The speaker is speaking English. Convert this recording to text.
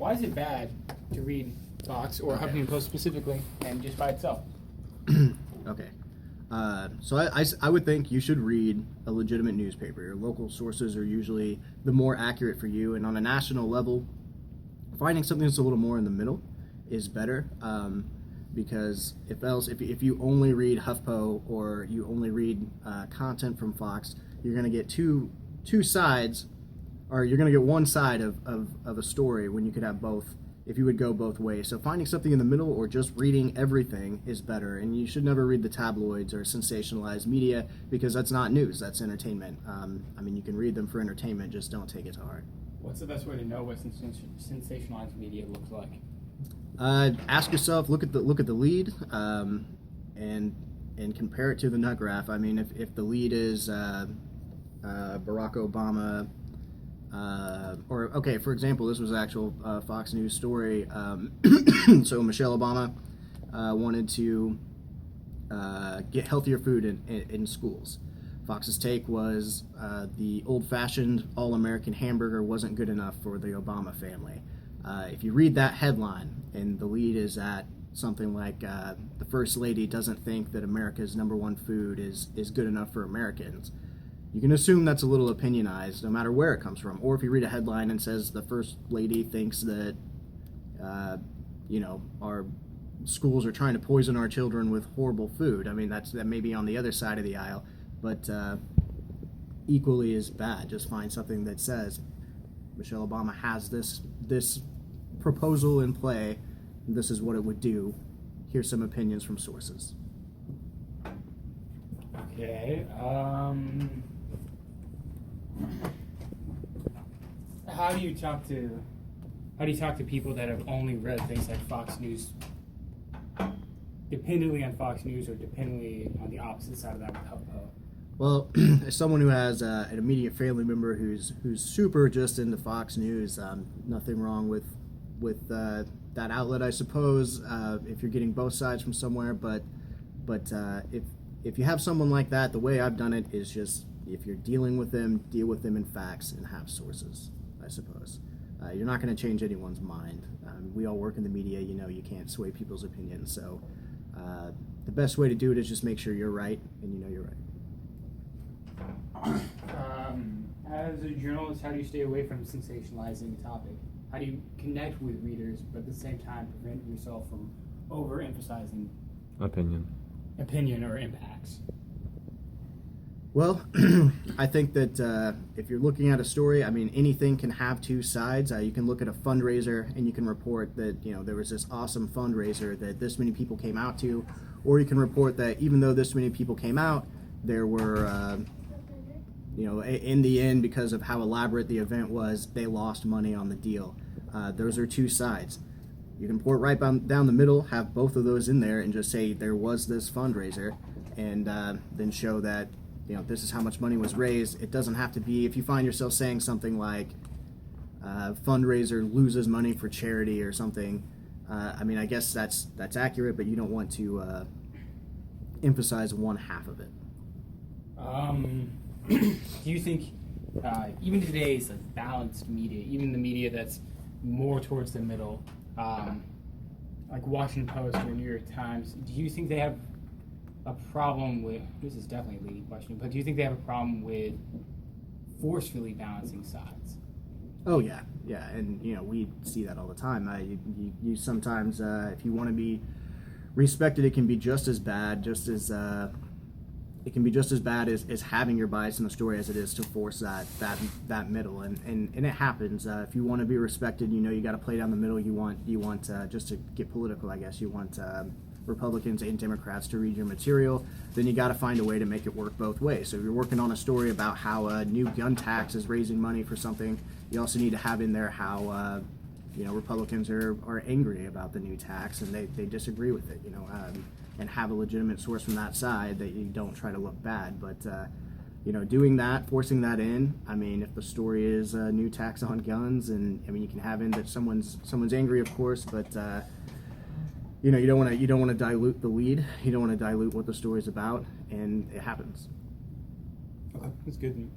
why is it bad to read Fox or Huffington Post specifically and just by itself? Okay. So I would think you should read a legitimate newspaper. Your local sources are usually the more accurate for you, and on a national level, finding something that's a little more in the middle is better. Because if you only read HuffPo or you only read content from Fox, you're going to get two sides, or you're going to get one side of a story when you could have both, if you would go both ways. So finding something in the middle or just reading everything is better, and you should never read the tabloids or sensationalized media, because that's not news, that's entertainment. I mean, you can read them for entertainment, just don't take it to heart. What's the best way to know what sensationalized media looks like? Ask yourself, look at the lead, and compare it to the nut graph. I mean, if the lead is Barack Obama, or okay, for example, this was an actual Fox News story. So Michelle Obama wanted to get healthier food in schools. Fox's take was the old-fashioned all-American hamburger wasn't good enough for the Obama family. If you read that headline and the lead is at something like the First Lady doesn't think that America's #1 food is good enough for Americans, you can assume that's a little opinionized no matter where it comes from. Or if you read a headline and says the First Lady thinks that our schools are trying to poison our children with horrible food, I mean, that may be on the other side of the aisle, but equally as bad. Just find something that says Michelle Obama has this proposal in play, this is what it would do. Here's some opinions from sources. Okay. How do you talk to people that have only read things like Fox News, dependently on Fox News or dependently on the opposite side of that with HuffPo? Well, as someone who has an immediate family member who's super just into Fox News, nothing wrong with that outlet, I suppose, if you're getting both sides from somewhere. But if you have someone like that, the way I've done it is just, if you're dealing with them, deal with them in facts and have sources, I suppose. You're not going to change anyone's mind. We all work in the media, you can't sway people's opinions. So the best way to do it is just make sure you're right and you know you're right. As a journalist, how do you stay away from sensationalizing a topic? How do you connect with readers, but at the same time prevent yourself from overemphasizing opinion or impacts? Well, I think that if you're looking at a story, I mean, anything can have two sides. You can look at a fundraiser and you can report that, there was this awesome fundraiser that this many people came out to, or you can report that even though this many people came out, there were, in the end, because of how elaborate the event was, they lost money on the deal. Those are two sides. You can report right down the middle, have both of those in there, and just say there was this fundraiser, and then show that this is how much money was raised. It doesn't have to be, if you find yourself saying something like fundraiser loses money for charity or something, I mean, I guess that's accurate, but you don't want to emphasize one half of it. Do you think even today's balanced media, even the media that's more towards the middle, like Washington Post or New York Times, do you think they have a problem with, this is definitely a leading question, but do you think they have a problem with forcefully balancing sides? Oh yeah, and we see that all the time. You sometimes, if you want to be respected, it can be just as bad, it can be just as bad as having your bias in the story as it is to force that middle, and it happens. If you want to be respected, you got to play down the middle. You want just to get political, I guess. You want Republicans and Democrats to read your material. Then you got to find a way to make it work both ways. So if you're working on a story about how a new gun tax is raising money for something, you also need to have in there how Republicans are angry about the new tax and they disagree with it. And have a legitimate source from that side, that you don't try to look bad. But doing that, forcing that in, I mean, if the story is a new tax on guns, and I mean, you can have in that someone's angry, of course, but you don't want to dilute the lead. You don't want to dilute what the story's about, and it happens. Okay, that's good.